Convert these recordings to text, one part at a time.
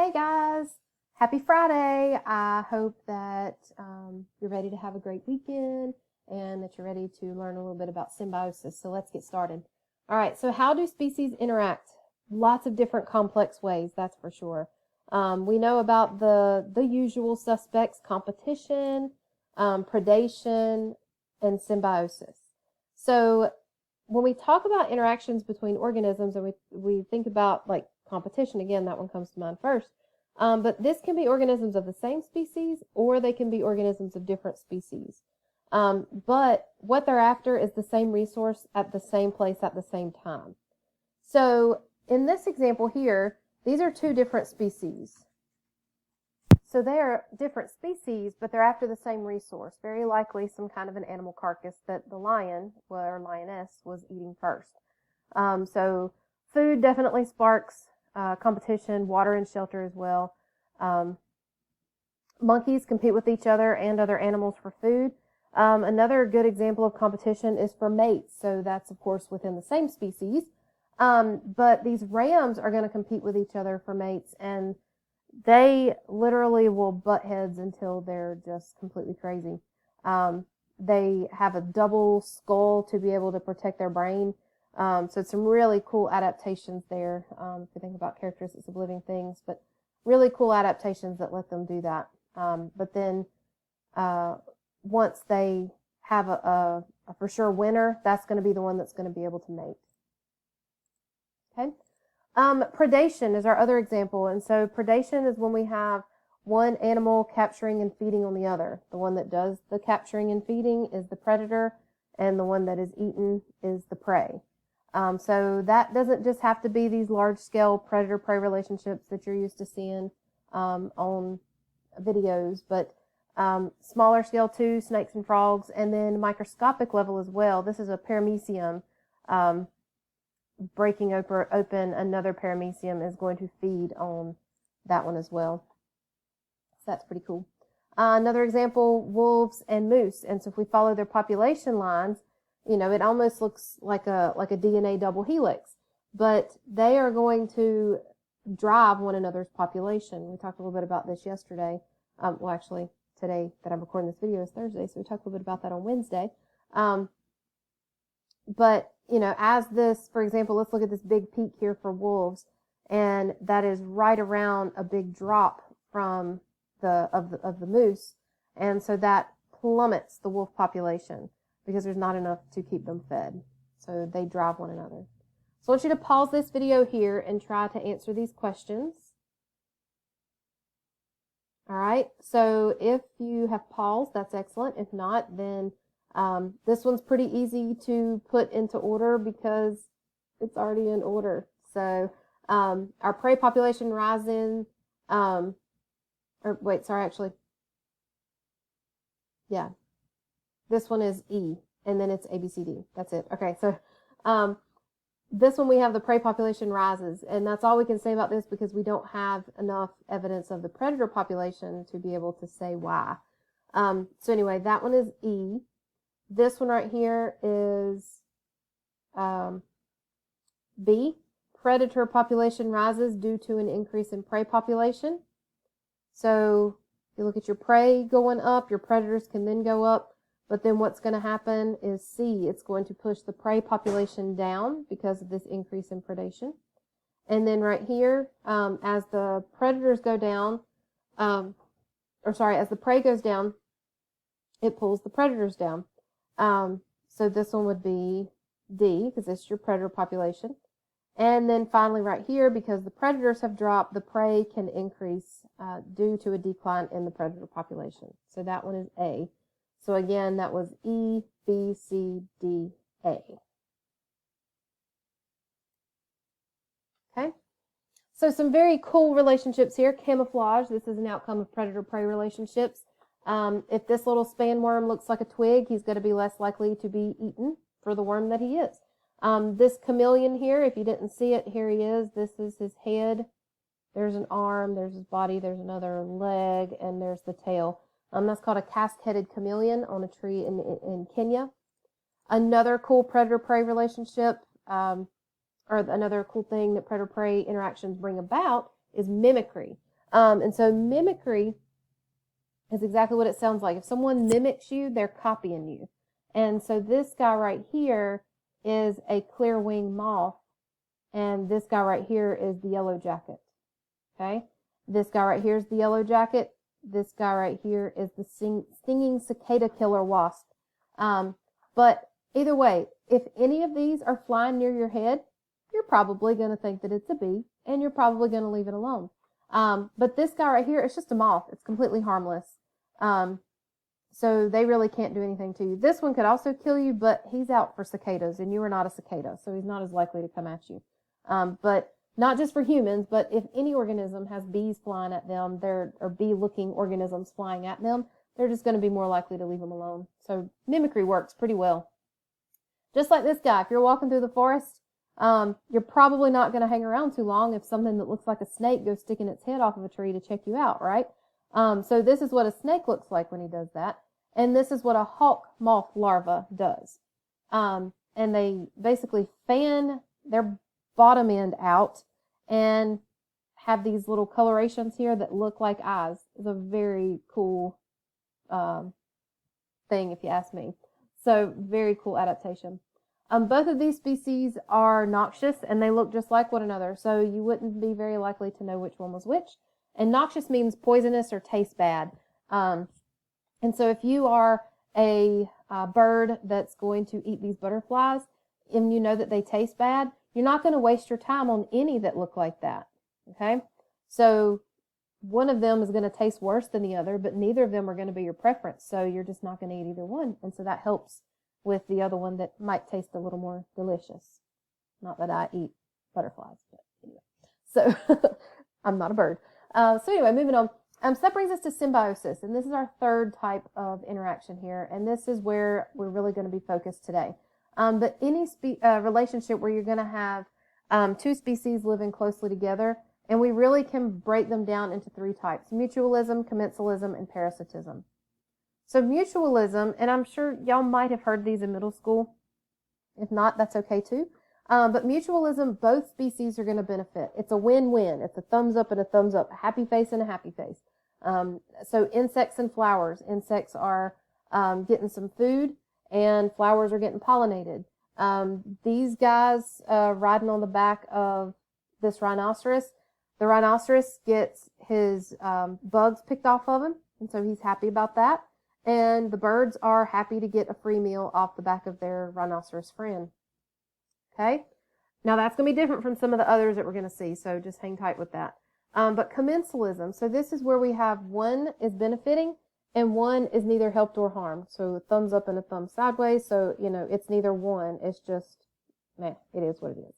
Hey guys, happy Friday. I hope that you're ready to have a great weekend and that you're ready to learn a little bit about symbiosis. So let's get started. All right, so how do species interact? Lots of different complex ways, that's for sure. We know about the usual suspects: competition, predation, and symbiosis. So when we talk about interactions between organisms and we think about like competition, again, that one comes to mind first. But this can be organisms of the same species or they can be organisms of different species. But what they're after is the same resource at the same place at the same time. So in this example here, these are two different species. So they are different species, but they're after the same resource, very likely some kind of an animal carcass that the lion or lioness was eating first. So food definitely sparks competition, water and shelter as well. Monkeys compete with each other and other animals for food. Another good example of competition is for mates. So that's, of course, within the same species. But these rams are going to compete with each other for mates, and they literally will butt heads until they're just completely crazy. They have a double skull to be able to protect their brain. So it's some really cool adaptations there. If you think about characteristics of living things, but really cool adaptations that let them do that. But then once they have a for sure winner, that's going to be the one that's going to be able to mate. Okay. Predation is our other example. And so predation is when we have one animal capturing and feeding on the other. The one that does the capturing and feeding is the predator, and the one that is eaten is the prey. So that doesn't just have to be these large-scale predator-prey relationships that you're used to seeing on videos, but smaller scale too, snakes and frogs, and then microscopic level as well. This is a paramecium. Breaking open another paramecium is going to feed on that one as well. So that's pretty cool. Another example, wolves and moose. And so if we follow their population lines, you know, it almost looks like a DNA double helix, but they are going to drive one another's population. We talked a little bit about this yesterday. Well, actually, today that I'm recording this video is Thursday, so we talked a little bit about that on Wednesday. But, you know, as this, for example, let's look at this big peak here for wolves, and that is right around a big drop from of the moose, and so that plummets the wolf population because there's not enough to keep them fed. So they drive one another. So I want you to pause this video here and try to answer these questions. All right, so if you have paused, that's excellent. If not, then this one's pretty easy to put into order because it's already in order. So our prey population rising, yeah. This one is E, and then it's A, B, C, D. That's it. Okay, so this one we have the prey population rises, and that's all we can say about this because we don't have enough evidence of the predator population to be able to say why. So anyway, that one is E. This one right here is B. Predator population rises due to an increase in prey population. So if you look at your prey going up, your predators can then go up. But then what's going to happen is C. It's going to push the prey population down because of this increase in predation. And then right here, as the predators go down, as the prey goes down, it pulls the predators down. So this one would be D because it's your predator population. And then finally right here, because the predators have dropped, the prey can increase due to a decline in the predator population. So that one is A. So again, that was E, B, C, D, A. Okay. So some very cool relationships here. Camouflage. This is an outcome of predator-prey relationships. If this little span worm looks like a twig, he's going to be less likely to be eaten for the worm that he is. This chameleon here, if you didn't see it, here he is. This is his head. There's an arm, there's his body, there's another leg, and there's the tail. That's called a casque-headed chameleon on a tree in Kenya. Another cool predator-prey relationship, or another cool thing that predator-prey interactions bring about is mimicry. And so mimicry is exactly what it sounds like. If someone mimics you, they're copying you. And so this guy right here is a clear wing moth, and this guy right here is the yellow jacket. Okay? This guy right here is the yellow jacket. This guy right here is the stinging cicada killer wasp. But either way, if any of these are flying near your head, you're probably going to think that it's a bee, and you're probably going to leave it alone. But this guy right here, it's just a moth. It's completely harmless. So they really can't do anything to you. This one could also kill you, but he's out for cicadas, and you are not a cicada, so he's not as likely to come at you. But not just for humans, but if any organism has bees flying at them, or bee-looking organisms flying at them, they're just going to be more likely to leave them alone. So mimicry works pretty well. Just like this guy, if you're walking through the forest, you're probably not going to hang around too long if something that looks like a snake goes sticking its head off of a tree to check you out, right? So this is what a snake looks like when he does that. And this is what a hawk moth larva does. And they basically fan their bottom end out and have these little colorations here that look like eyes. It's a very cool thing, if you ask me. So very cool adaptation. Both of these species are noxious, and they look just like one another, so you wouldn't be very likely to know which one was which. And noxious means poisonous or taste bad. And so if you are a bird that's going to eat these butterflies, and you know that they taste bad, you're not going to waste your time on any that look like that. Okay? So one of them is going to taste worse than the other, but neither of them are going to be your preference. So you're just not going to eat either one. And so that helps with the other one that might taste a little more delicious. Not that I eat butterflies, but anyway. So I'm not a bird. So anyway, moving on. So that brings us to symbiosis, and this is our third type of interaction here, and this is where we're really going to be focused today. But any relationship where you're going to have two species living closely together, and we really can break them down into three types: mutualism, commensalism, and parasitism. So mutualism, and I'm sure y'all might have heard these in middle school. If not, that's okay too. But mutualism, both species are going to benefit. It's a win-win. It's a thumbs up and a thumbs up, a happy face and a happy face. So insects and flowers. Insects are getting some food, and flowers are getting pollinated. These guys riding on the back of this rhinoceros, the rhinoceros gets his bugs picked off of him, and so he's happy about that. And the birds are happy to get a free meal off the back of their rhinoceros friend. Okay? Now that's going to be different from some of the others that we're going to see, so just hang tight with that. But commensalism, so this is where we have one is benefiting and one is neither helped or harmed. So a thumbs up and a thumb sideways, so, it's neither one. It's just, it is what it is.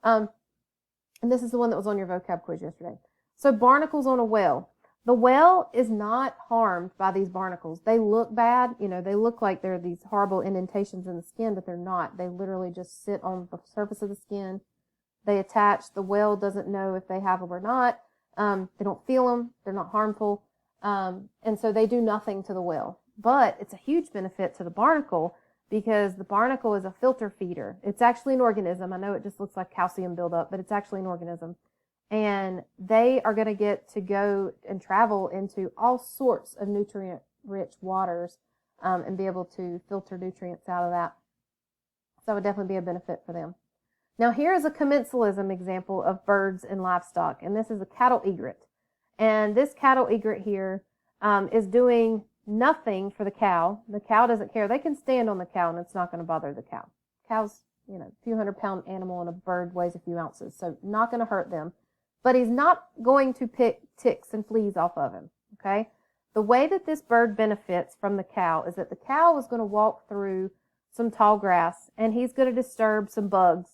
And this is the one that was on your vocab quiz yesterday. So barnacles on a whale. The whale is not harmed by these barnacles. They look bad. They look like they're these horrible indentations in the skin, but they're not. They literally just sit on the surface of the skin. They attach. The whale doesn't know if they have them or not. They don't feel them. They're not harmful. And so they do nothing to the whale. But it's a huge benefit to the barnacle because the barnacle is a filter feeder. It's actually an organism. I know it just looks like calcium buildup, but it's actually an organism. And they are going to get to go and travel into all sorts of nutrient-rich waters and be able to filter nutrients out of that. So it would definitely be a benefit for them. Now here is a commensalism example of birds and livestock, and this is a cattle egret. And this cattle egret here is doing nothing for the cow. The cow doesn't care. They can stand on the cow, and it's not going to bother the cow. Cow's, a few 100-pound animal, and a bird weighs a few ounces, so not going to hurt them. But he's not going to pick ticks and fleas off of him, okay? The way that this bird benefits from the cow is that the cow is going to walk through some tall grass, and he's going to disturb some bugs,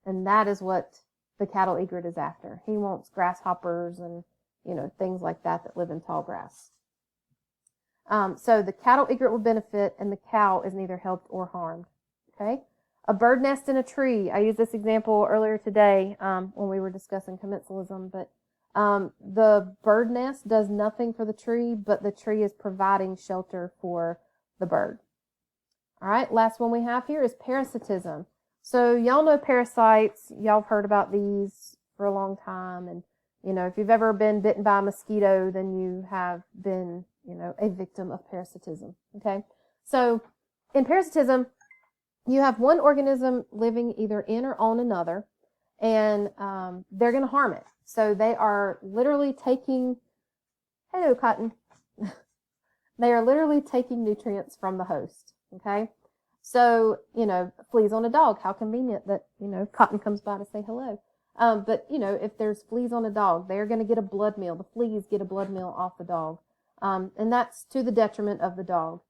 and that is what the cattle egret is after. He wants grasshoppers and, things like that live in tall grass. So the cattle egret will benefit, and the cow is neither helped or harmed, okay? A bird nest in a tree. I used this example earlier today when we were discussing commensalism, but the bird nest does nothing for the tree, but the tree is providing shelter for the bird. All right, last one we have here is parasitism. So y'all know parasites. Y'all have heard about these for a long time, and You know, if you've ever been bitten by a mosquito, then you have been, you know, a victim of parasitism. Okay. So in parasitism, you have one organism living either in or on another, and they're going to harm it. So they are literally taking, hello, cotton. They are literally taking nutrients from the host. Okay. So, you know, fleas on a dog. How convenient that, you know, cotton comes by to say hello. But, you know, if there's fleas on a dog, they're going to get a blood meal. The fleas get a blood meal off the dog. And that's to the detriment of the dog.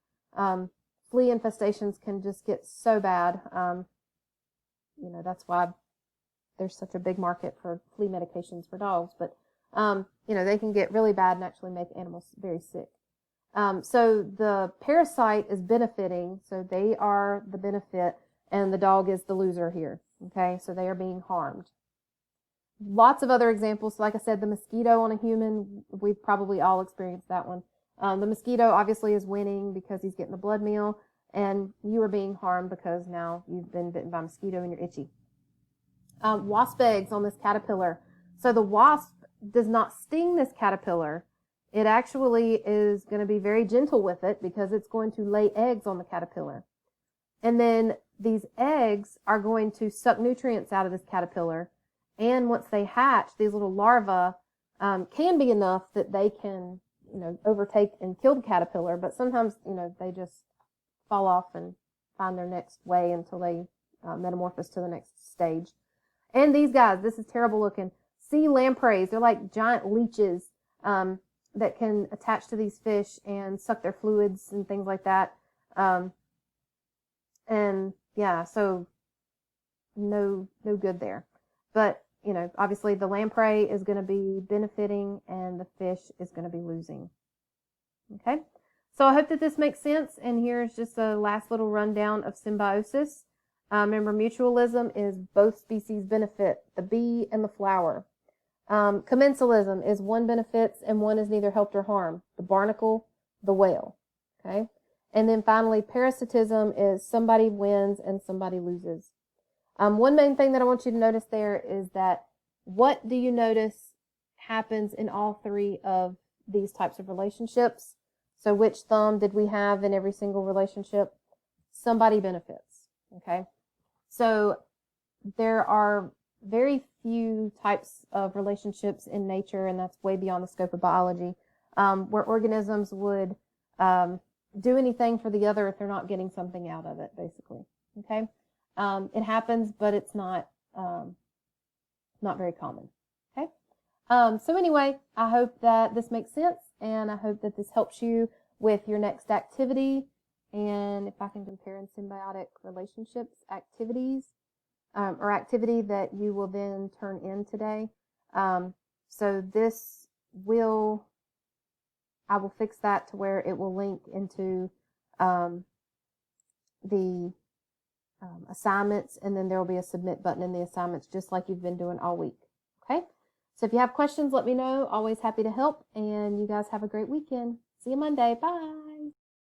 Flea infestations can just get so bad. You know, that's why there's such a big market for flea medications for dogs. But, you know, they can get really bad and actually make animals very sick. So the parasite is benefiting. So they are the benefit and the dog is the loser here. Okay. So they are being harmed. Lots of other examples. Like I said, the mosquito on a human, we've probably all experienced that one. The mosquito obviously is winning because he's getting the blood meal, and you are being harmed because now you've been bitten by a mosquito and you're itchy. Wasp eggs on this caterpillar. So the wasp does not sting this caterpillar. It actually is going to be very gentle with it because it's going to lay eggs on the caterpillar. And then these eggs are going to suck nutrients out of this caterpillar. And once they hatch, these little larvae can be enough that they can, you know, overtake and kill the caterpillar. But sometimes, you know, they just fall off and find their next way until they metamorphose to the next stage. And these guys, this is terrible looking. Sea lampreys, they're like giant leeches that can attach to these fish and suck their fluids and things like that. And yeah, so no good there. But, you know, obviously the lamprey is going to be benefiting and the fish is going to be losing. Okay. So I hope that this makes sense. And here's just a last little rundown of symbiosis. Remember, mutualism is both species benefit, the bee and the flower. Commensalism is one benefits and one is neither helped or harmed, the barnacle, the whale. Okay. And then finally, parasitism is somebody wins and somebody loses. One main thing that I want you to notice there is that what do you notice happens in all three of these types of relationships? So which thumb did we have in every single relationship? Somebody benefits. Okay. So there are very few types of relationships in nature, and that's way beyond the scope of biology, where organisms would do anything for the other if they're not getting something out of it, basically. Okay. It happens, but it's not very common. Okay. So anyway, I hope that this makes sense, and I hope that this helps you with your next activity. And if I can compare in symbiotic relationships activities, or activity that you will then turn in today. So this will, I will fix that to where it will link into the assignments, and then there will be a submit button in the assignments, just like you've been doing all week. Okay. So if you have questions, let me know. Always happy to help, and you guys have a great weekend. See you Monday. Bye.